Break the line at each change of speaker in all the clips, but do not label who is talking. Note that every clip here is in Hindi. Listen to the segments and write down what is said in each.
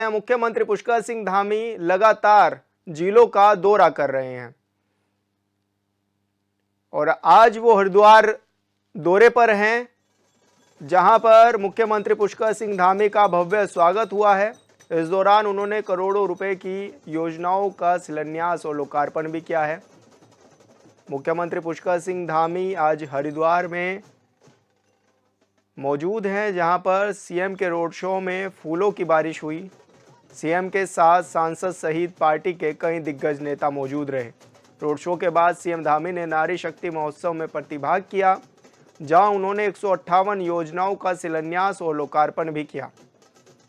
मुख्यमंत्री पुष्कर सिंह धामी लगातार जिलों का दौरा कर रहे हैं और आज वो हरिद्वार दौरे पर हैं, जहां पर मुख्यमंत्री पुष्कर सिंह धामी का भव्य स्वागत हुआ है। इस दौरान उन्होंने करोड़ों रुपए की योजनाओं का शिलान्यास और लोकार्पण भी किया है। मुख्यमंत्री पुष्कर सिंह धामी आज हरिद्वार में मौजूद हैं, जहां पर सीएम के रोड शो में फूलों की बारिश हुई। सीएम के साथ सांसद सहित पार्टी के कई दिग्गज नेता मौजूद रहे। रोड शो के बाद सीएम धामी ने नारी शक्ति महोत्सव में प्रतिभाग किया, जहां उन्होंने 158 योजनाओं का शिलान्यास और लोकार्पण भी किया।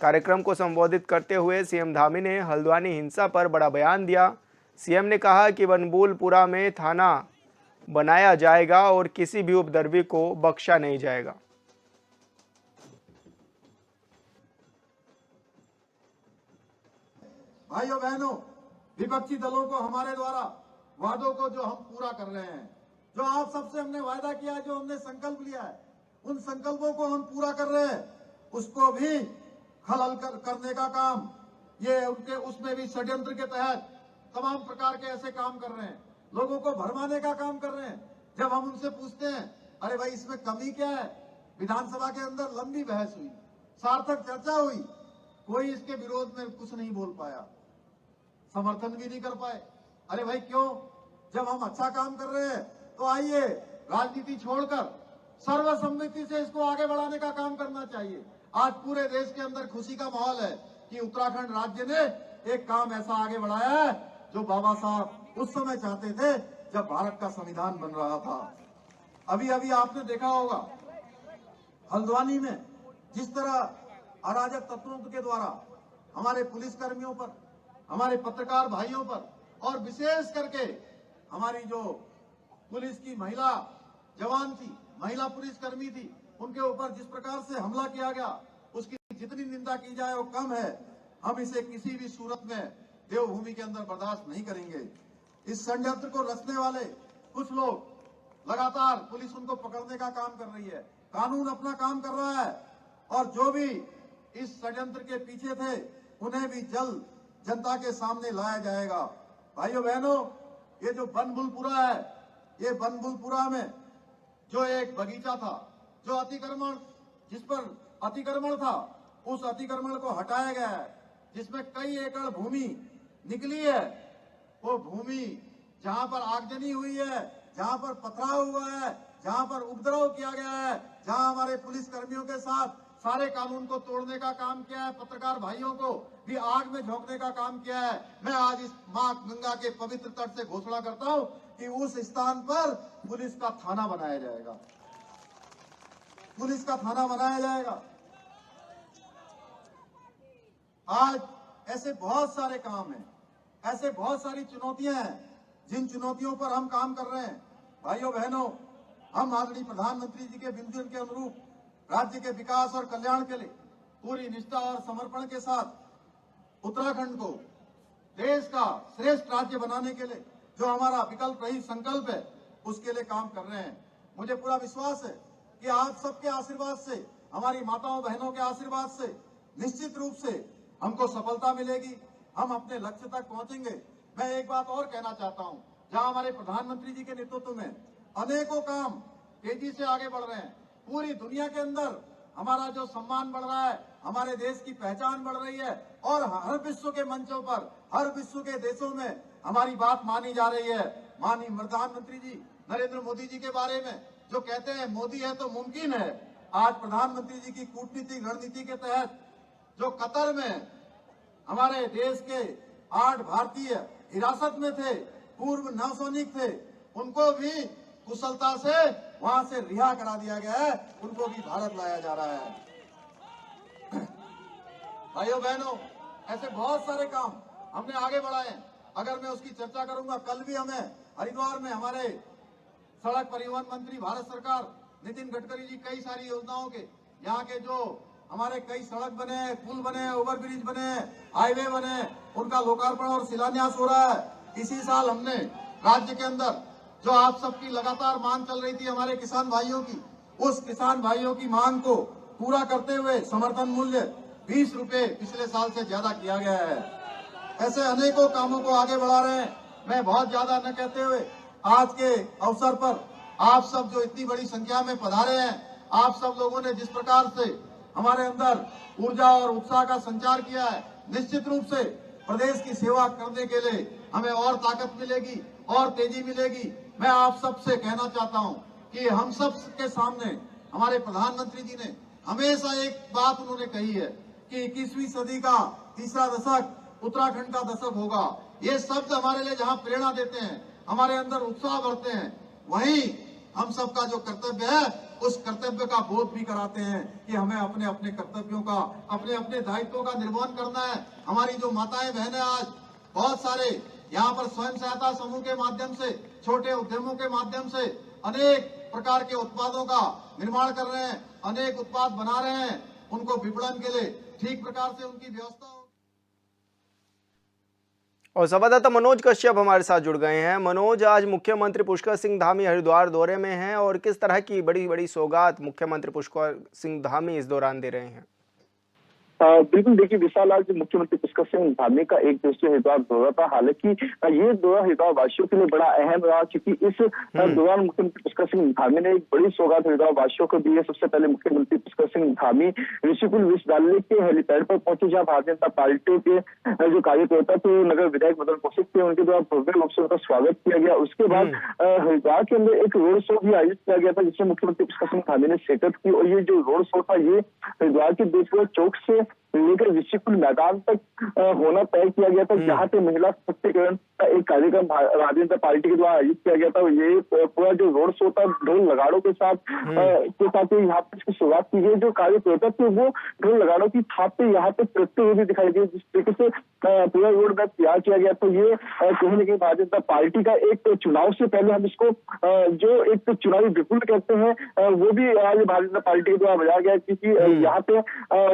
कार्यक्रम को संबोधित करते हुए सीएम धामी ने हल्द्वानी हिंसा पर बड़ा बयान दिया। सीएम ने कहा कि बनबुलपुरा में थाना बनाया जाएगा और किसी भी उपद्रवी को बख्शा नहीं जाएगा।
भाइयों बहनों, विपक्षी दलों को हमारे द्वारा वादों को जो हम पूरा कर रहे हैं, जो आप सबसे हमने वायदा किया, जो हमने संकल्प लिया है, उन संकल्पों को हम पूरा कर रहे हैं। उसको भी खलल करने का काम ये उनके उसमें भी षड्यंत्र के तहत तमाम प्रकार के ऐसे काम कर रहे हैं, लोगों को भरमाने का काम कर रहे हैं। जब हम उनसे पूछते हैं, अरे भाई इसमें कमी क्या है, विधानसभा के अंदर लंबी बहस हुई, सार्थक चर्चा हुई, कोई इसके विरोध में कुछ नहीं बोल पाया, समर्थन भी नहीं कर पाए। अरे भाई क्यों? जब हम अच्छा काम कर रहे हैं तो आइए राजनीति छोड़कर सर्वसम्मति से इसको आगे बढ़ाने का काम करना चाहिए। आज पूरे देश के अंदर खुशी का माहौल है कि उत्तराखंड राज्य ने एक काम ऐसा आगे बढ़ाया है जो बाबा साहब उस समय चाहते थे जब भारत का संविधान बन रहा था। अभी अभी आपने देखा होगा हल्द्वानी में जिस तरह अराजक तत्वों के द्वारा हमारे पुलिस कर्मियों पर, हमारे पत्रकार भाइयों पर और विशेष करके हमारी जो पुलिस की महिला जवान थी, महिला पुलिसकर्मी थी, उनके ऊपर जिस प्रकार से हमला किया गया, उसकी जितनी निंदा की जाए वो कम है। हम इसे किसी भी सूरत में देवभूमि के अंदर बर्दाश्त नहीं करेंगे। इस षड्यंत्र को रचने वाले कुछ लोग लगातार पुलिस उनको पकड़ने का काम कर रही है, कानून अपना काम कर रहा है और जो भी इस षड्यंत्र के पीछे थे उन्हें भी जल्द जनता के सामने लाया जाएगा। भाइयों बहनों, ये जो बनबुलपुरा है, ये बनबुलपुरा में जो एक बगीचा था, जो अतिक्रमण, जिस पर अतिक्रमण था, उस अतिक्रमण को हटाया गया है, जिसमें कई एकड़ भूमि निकली है। वो भूमि जहां पर आगजनी हुई है, जहां पर पथराव हुआ है, जहां पर उपद्रव किया गया है, जहां हमारे पुलिस कर्मियों के साथ सारे कानून को तोड़ने का काम किया है, पत्रकार भाइयों को भी आग में झोंकने का काम किया है। मैं आज इस मां गंगा के पवित्र तट से घोषणा करता हूं कि उस स्थान पर पुलिस का थाना बनाया जाएगा, पुलिस का थाना बनाया जाएगा। आज ऐसे बहुत सारे काम हैं, ऐसे बहुत सारी चुनौतियां हैं, जिन चुनौतियों पर हम काम कर रहे हैं। भाइयों बहनों, हम आदरणीय प्रधानमंत्री जी के विजन के अनुरूप राज्य के विकास और कल्याण के लिए पूरी निष्ठा और समर्पण के साथ उत्तराखंड को देश का श्रेष्ठ राज्य बनाने के लिए जो हमारा विकल्प रहित संकल्प है, उसके लिए काम कर रहे हैं। मुझे पूरा विश्वास है कि आप सबके आशीर्वाद से, हमारी माताओं बहनों के आशीर्वाद से निश्चित रूप से हमको सफलता मिलेगी, हम अपने लक्ष्य तक पहुंचेंगे। मैं एक बात और कहना चाहता हूं, जहां हमारे प्रधानमंत्री जी के नेतृत्व में अनेकों काम तेजी से आगे बढ़ रहे हैं, पूरी दुनिया के अंदर हमारा जो सम्मान बढ़ रहा है, हमारे देश की पहचान बढ़ रही है और हर विश्व के मंचों पर, हर विश्व के देशों में हमारी बात मानी जा रही है। माननीय प्रधानमंत्री जी नरेंद्र मोदी जी के बारे में जो कहते हैं, मोदी है तो मुमकिन है। आज प्रधानमंत्री जी की कूटनीतिक रणनीति के तहत जो कतर में हमारे देश के 8 भारतीय हिरासत में थे, पूर्व नौसैनिक थे, उनको भी कुशलता से वहां से रिहा करा दिया गया है, उनको भी भारत लाया जा रहा है। भाइयों बहनों, ऐसे बहुत सारे काम हमने आगे बढ़ाए हैं। अगर मैं उसकी चर्चा करूंगा, कल भी हमें हरिद्वार में हमारे सड़क परिवहन मंत्री भारत सरकार नितिन गडकरी जी कई सारी योजनाओं के, यहाँ के जो हमारे कई सड़क बने हैं, पुल बने हैं, ओवरब्रिज बने हैं, हाईवे बने हैं, उनका लोकार्पण और शिलान्यास हो रहा है। इसी साल हमने राज्य के अंदर जो आप सबकी लगातार मांग चल रही थी हमारे किसान भाइयों की, उस किसान भाइयों की मांग को पूरा करते हुए समर्थन मूल्य 20 रुपए पिछले साल से ज्यादा किया गया है। ऐसे अनेकों कामों को आगे बढ़ा रहे हैं। मैं बहुत ज्यादा न कहते हुए आज के अवसर पर आप सब जो इतनी बड़ी संख्या में पधारे हैं, आप सब लोगों ने जिस प्रकार से हमारे अंदर ऊर्जा और उत्साह का संचार किया है, निश्चित रूप से प्रदेश की सेवा करने के लिए हमें और ताकत मिलेगी और तेजी मिलेगी। मैं आप सबसे कहना चाहता हूं कि हम सब के सामने हमारे प्रधानमंत्री जी ने हमेशा एक बात उन्होंने कही है कि 21वीं सदी का तीसरा दशक उत्तराखंड का दशक होगा। ये शब्द हमारे लिए जहां प्रेरणा देते हैं, हमारे अंदर उत्साह बढ़ते हैं, वहीं हम सबका जो कर्तव्य है उस कर्तव्य का बोध भी कराते हैं कि हमें अपने अपने कर्तव्यों का, अपने अपने दायित्वों का निर्वहन करना है। हमारी जो माताएं बहनें आज बहुत सारे यहाँ पर स्वयं सहायता समूह के माध्यम से, छोटे उद्यमों के माध्यम से अनेक प्रकार के उत्पादों का निर्माण कर रहे हैं, अनेक उत्पाद बना रहे हैं, उनको विपणन के लिए ठीक प्रकार से उनकी व्यवस्था हो।
और संवाददाता मनोज कश्यप हमारे साथ जुड़ गए हैं। मनोज, आज मुख्यमंत्री पुष्कर सिंह धामी हरिद्वार दौरे में हैं और किस तरह की बड़ी बड़ी सौगात मुख्यमंत्री पुष्कर सिंह धामी इस दौरान दे रहे हैं?
बिल्कुल, देखिए विशाल, आज मुख्यमंत्री पुष्कर सिंह धामी का एक दिवसीय हरिद्वार दौरा था। हालांकि ये दौरा हरिद्वार वासियों के लिए बड़ा अहम रहा, क्योंकि इस दौरान मुख्यमंत्री पुष्कर सिंह धामी ने एक बड़ी सौगात हरिद्वार वासियों को दी है। सबसे पहले मुख्यमंत्री पुष्कर सिंह धामी ऋषिकुल विश्वविद्यालय के हेलीपैड पर पहुंचे, जहाँ भारतीय जनता पार्टी के जो कार्यकर्ता थे, नगर विधायक मदन कौशिक थे, उनके द्वारा भव्य रूप से उनका स्वागत किया गया। उसके बाद हरिद्वार के अंदर एक रोड शो भी आयोजित किया गया था, जिसमें मुख्यमंत्री पुष्कर सिंह धामी ने शिरकत की। और ये जो रोड शो था, ये हरिद्वार के देशवा चौक से लेकर ऋषिकुल मैदान तक होना तय किया गया था, जहां पे महिला सशक्तिकरण का एक कार्यक्रम भारतीय जनता पार्टी के द्वारा आयोजित किया गया था। ये पूरा जो रोड शो था, ढोल लगाड़ों के साथ यहाँ पे इसकी शुरुआत की गई। जो कार्यकर्ता थे वो ढोल लगाड़ों की थाप पे यहाँ पे चलते हुए भी दिखाई दिए। जिस तरीके से पूरा रोड मैप तैयार किया गया था, ये कहीं न कहीं भारतीय जनता पार्टी का एक चुनाव से पहले, हम इसको जो एक चुनावी विपुल कहते हैं, वो भी आज भारतीय जनता पार्टी के द्वारा बजाया गया, क्योंकि यहाँ पे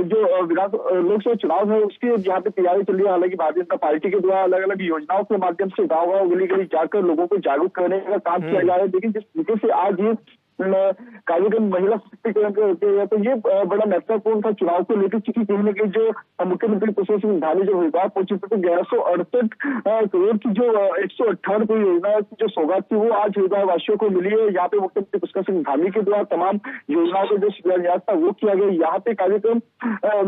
जो विधान लोकसभा चुनाव है उसकी यहाँ पे तैयारी चल रही है। हालांकि भारतीय जनता पार्टी के द्वारा अलग अलग योजनाओं के माध्यम से गाँव गाँव गली गली जाकर लोगों को जागरूक करने का काम किया जा रहा है। लेकिन जिस तरीके से आज ये कार्यक्रम महिला सशक्तिकरण का होते हैं, तो ये बड़ा महत्वपूर्ण था चुनाव को लेकर, क्योंकि कहीं न कहीं जो मुख्यमंत्री पुष्कर सिंह धामी जो हरिद्वार पहुंचे थे, तो 1168 करोड़ की जो 158 करोड़ योजना की जो सौगात थी, वो आज हरिद्वार वासियों को मिली है। यहाँ पे मुख्यमंत्री पुष्कर सिंह धामी के द्वारा तमाम योजनाओं का जो शिलान्यास था वो किया गया। यहाँ पे कार्यक्रम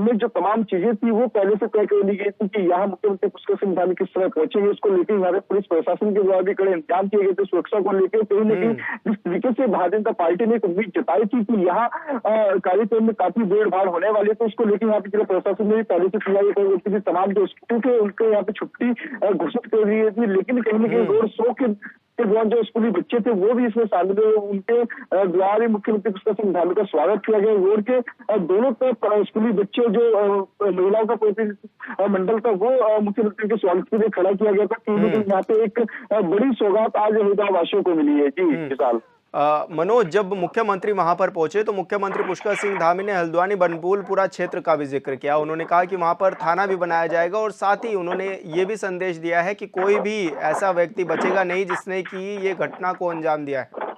में जो तमाम चीजें थी वो पहले से तय कर ली गई थी कि यहाँ मुख्यमंत्री पुष्कर सिंह धामी किस तरह पहुंचेंगे, उसको लेकर यहाँ पे पुलिस प्रशासन के द्वारा भी कड़े इंतजाम किए गए थे सुरक्षा को लेकर। कहीं न कहीं जिस तरीके से भारतीय जनता पार्टी ने एक उम्मीद जताई थी कि यहाँ कार्यक्रम में काफी भीड़ भाड़ होने वाली है, तो उसको लेकर यहाँ पे जिला प्रशासन ने भी पहले से तैयारी कर रही थी। तमाम जो स्कूल थे उनको यहाँ पे छुट्टी घोषित कर दी थी। लेकिन कहीं न कहीं रोड शो के दौरान जो स्कूली बच्चे थे वो भी इसमें शामिल हुए। उनके द्वारा मुख्यमंत्री पुष्कर सिंह धामी का स्वागत किया गया। रोड के दोनों तरफ स्कूली बच्चे, जो महिलाओं का प्रतिनिधि मंडल था, वो मुख्यमंत्री के स्वागत के लिए खड़ा किया गया था। यहाँ पे एक बड़ी सौगात आज हरिद्वार वासियों को मिली है। जी विशाल।
मनोज, जब मुख्यमंत्री वहां पर पहुंचे तो मुख्यमंत्री पुष्कर सिंह धामी ने हल्द्वानी बनभूलपुरा क्षेत्र का भी जिक्र किया। उन्होंने कहा कि वहां पर थाना भी बनाया जाएगा और साथ ही उन्होंने ये भी संदेश दिया है कि कोई भी ऐसा व्यक्ति बचेगा नहीं जिसने कि ये घटना को अंजाम दिया है।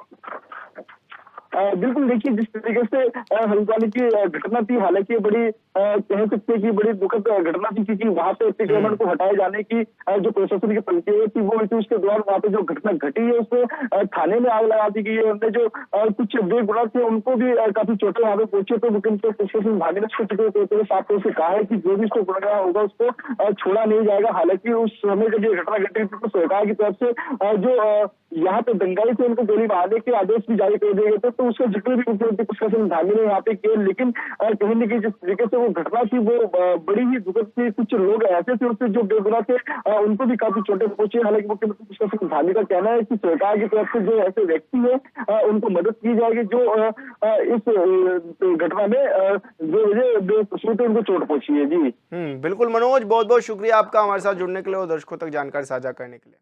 बिल्कुल, देखिए जिस तरीके से हल्द्वानी की घटना थी, हालांकि बड़ी कह सकते हैं कि बड़ी दुखद घटना थी, क्योंकि वहां पे अतिक्रमण को हटाए जाने की जो प्रशासन की प्रक्रिया थी वो थी। उसके दौरान वहां पे जो घटना घटी है उसमें थाने में आग लगा दी गई है। उनमें जो कुछ बेगुनाह थे उनको भी काफी चोटें वहां पे पहुंचे। तो मुख्यमंत्री पुष्कर सिंह धामी ने साफ तौर से कहा है कि जो भी इसको गुनहगार होगा उसको छोड़ा नहीं जाएगा। हालांकि उस समय जब ये घटना घटी थी तो सरकार की तरफ से जो यहाँ पे दंगाई थे उनको गोली मारने के आदेश भी जारी कर दिए गए थे, तो उसका जिक्र भी मुख्यमंत्री पुष्कर सिंह धामी ने यहाँ पे किया। लेकिन कहीं न कहीं जिस तरीके से वो घटना थी वो बड़ी ही दुखद थी। कुछ लोग ऐसे थे उससे जो बेगुनाह थे, उनको भी काफी चोटें पहुंची। हालांकि मुख्यमंत्री पुष्कर सिंह धामी का कहना है कि सरकार की तरफ से जो ऐसे व्यक्ति है उनको मदद की जाएगी जो इस घटना में जो उनको चोट पहुंची है। जी
बिल्कुल मनोज, बहुत बहुत शुक्रिया आपका हमारे साथ जुड़ने के लिए और दर्शकों तक जानकारी साझा करने के लिए।